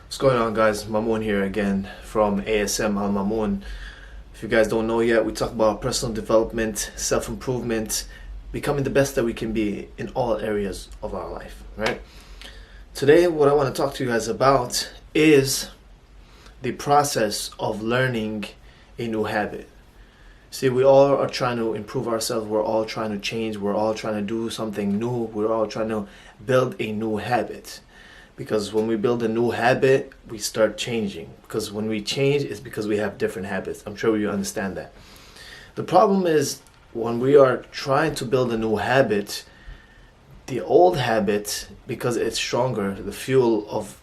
What's going on, guys? Mamun here again from ASM Al-Mamun. If you guys don't know yet, we talk about personal development, self-improvement, becoming the best that we can be in all areas of our life, right? Today, what I want to talk to you guys about is the process of learning a new habit. See, we all are trying to improve ourselves. We're all trying to change. We're all trying to do something new. We're all trying to build a new habit. Because when we build a new habit, we start changing. Because when we change, it's because we have different habits. I'm sure you understand that. The problem is when we are trying to build a new habit, the old habit, because it's stronger, the fuel of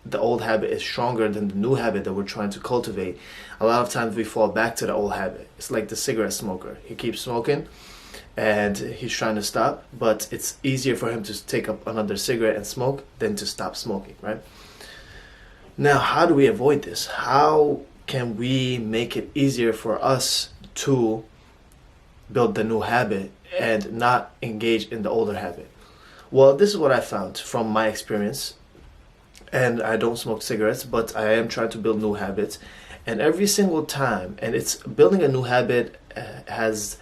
the old habit is stronger than the new habit that we're trying to cultivate. A lot of times we fall back to the old habit. It's like the cigarette smoker. He keeps smoking and he's trying to stop, but it's easier for him to take up another cigarette and smoke than to stop smoking, right? Now, how do we avoid this? How can we make it easier for us to build the new habit and not engage in the older habit? Well, this is what I found from my experience. And I don't smoke cigarettes, but I am trying to build new habits. And every single time, and it's building a new habit has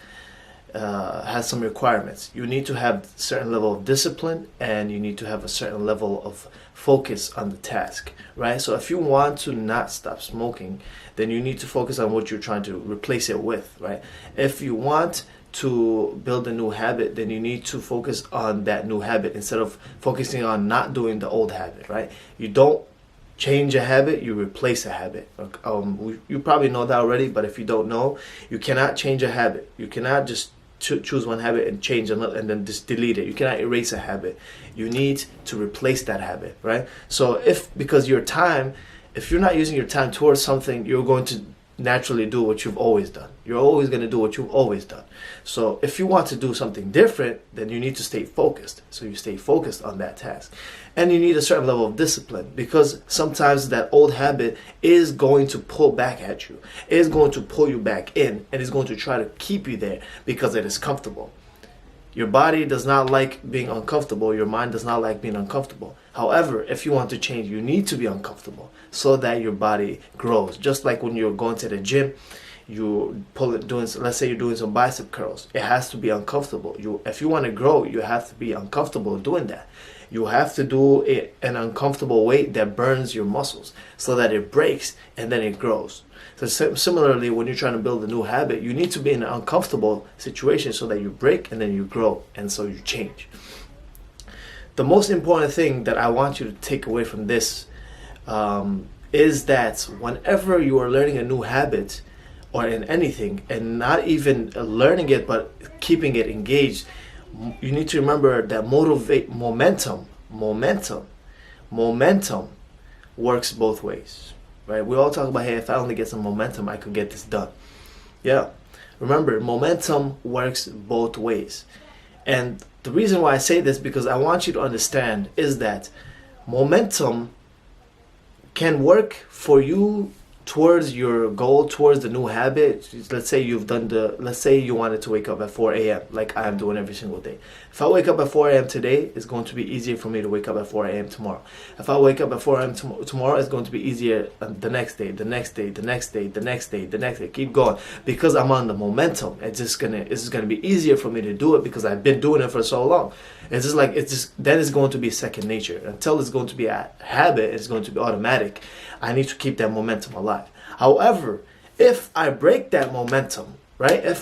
some requirements. You need to have a certain level of discipline, and you need to have a certain level of focus on the task, right? So if you want to not stop smoking, then you need to focus on what you're trying to replace it with, right? If you want to build a new habit, then you need to focus on that new habit instead of focusing on not doing the old habit, right? You don't change a habit, you replace a habit. You probably know that already, but if you don't know, you cannot change a habit. You cannot just choose one habit and change another and then just delete it. You cannot erase a habit. You need to replace that habit, right? So because if you're not using your time towards something, you're going to naturally do what you've always done. You're always going to do what you've always done. So if you want to do something different, then you need to stay focused. So you stay focused on that task. And you need a certain level of discipline, because sometimes that old habit is going to pull back at you, is going to pull you back in, and is going to try to keep you there because it is comfortable. Your body does not like being uncomfortable. Your mind does not like being uncomfortable. However, if you want to change, you need to be uncomfortable so that your body grows. Just like when you're going to the gym, let's say you're doing some bicep curls. It has to be uncomfortable. If you want to grow, you have to be uncomfortable doing that. You have to do it an uncomfortable weight that burns your muscles so that it breaks and then it grows. So similarly, when you're trying to build a new habit, you need to be in an uncomfortable situation so that you break and then you grow, and so you change. The most important thing that I want you to take away from this is that whenever you are learning a new habit or in anything, and not even learning it but keeping it engaged, you need to remember that momentum works both ways, right? We all talk about, hey, if I only get some momentum, I could get this done. Yeah, remember, momentum works both ways. And the reason why I say this, because I want you to understand, is that momentum can work for you towards your goal, towards the new habit. Let's say let's say you wanted to wake up at 4 a.m. like I'm doing every single day. If I wake up at 4 a.m. today, it's going to be easier for me to wake up at 4 a.m. tomorrow. If I wake up at 4 a.m. tomorrow, it's going to be easier the next day, the next day, the next day, the next day, the next day. Keep going, because I'm on the momentum. It's just gonna be easier for me to do it because I've been doing it for so long. Then it's going to be second nature. Until it's going to be a habit, it's going to be automatic. I need to keep that momentum alive. However, if I break that momentum, right? If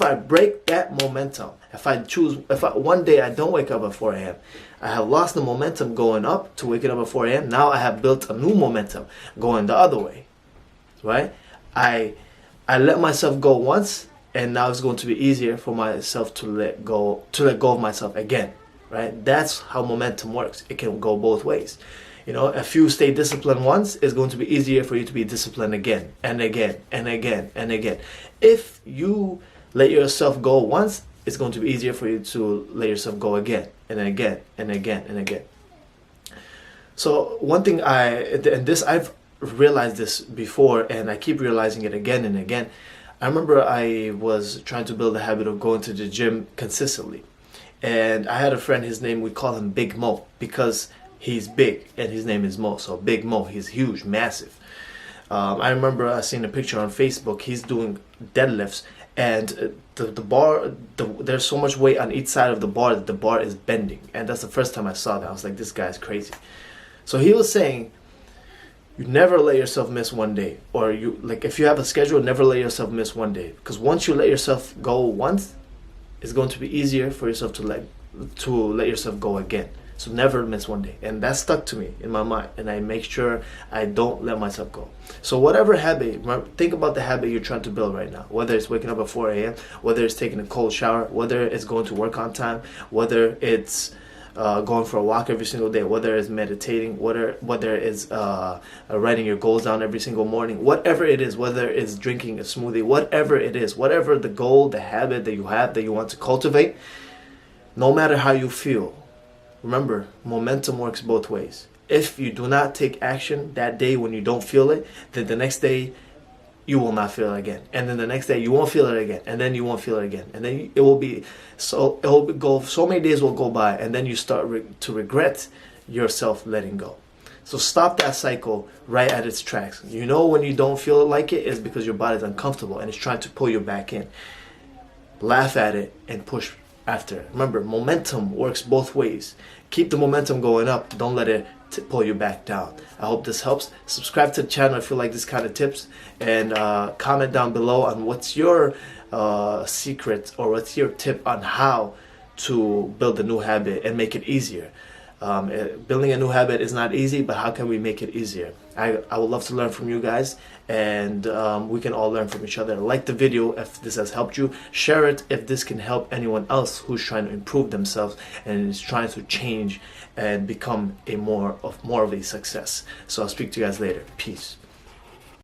one day I don't wake up at 4 a.m., I have lost the momentum going up to waking up at 4 a.m. Now I have built a new momentum going the other way, right? I let myself go once, and now it's going to be easier for myself to let go of myself again, right? That's how momentum works. It can go both ways. You know, if you stay disciplined once, it's going to be easier for you to be disciplined again and again and again and again. If you let yourself go once, it's going to be easier for you to let yourself go again and again and again and again. So one thing I've realized this before, and I keep realizing it again and again. I remember I was trying to build a habit of going to the gym consistently. And I had a friend, we call him Big Mo, because He's big, and his name is Mo. So Big Mo, he's huge, massive. I remember I seen a picture on Facebook. He's doing deadlifts, and the bar, there's so much weight on each side of the bar that the bar is bending. And that's the first time I saw that. I was like, this guy's crazy. So he was saying, you never let yourself miss one day, or you like if you have a schedule, never let yourself miss one day, because once you let yourself go once, it's going to be easier for yourself to let yourself go again. So never miss one day. And that stuck to me in my mind, and I make sure I don't let myself go. So whatever habit, think about the habit you're trying to build right now, whether it's waking up at 4 a.m., whether it's taking a cold shower, whether it's going to work on time, whether it's going for a walk every single day, whether it's meditating, whether it's writing your goals down every single morning, whatever it is, whether it's drinking a smoothie, whatever it is, whatever the goal, the habit that you have that you want to cultivate, no matter how you feel, remember, momentum works both ways. If you do not take action that day when you don't feel it, then the next day you will not feel it again, and then the next day you won't feel it again, and then you won't feel it again, and then so many days will go by, and then you start to regret yourself letting go. So stop that cycle right at its tracks. You know when you don't feel like it is because your body's uncomfortable and it's trying to pull you back in. Laugh at it and push after it. Remember, momentum works both ways. Keep the momentum going up. Don't let it pull you back down. I hope this helps. Subscribe to the channel if you like this kind of tips, and comment down below on what's your secret, or what's your tip on how to build a new habit and make it easier. Building a new habit is not easy, but how can we make it easier? I would love to learn from you guys, and we can all learn from each other. Like the video if this has helped you. Share it if this can help anyone else who's trying to improve themselves and is trying to change and become more of a success. So I'll speak to you guys later. Peace.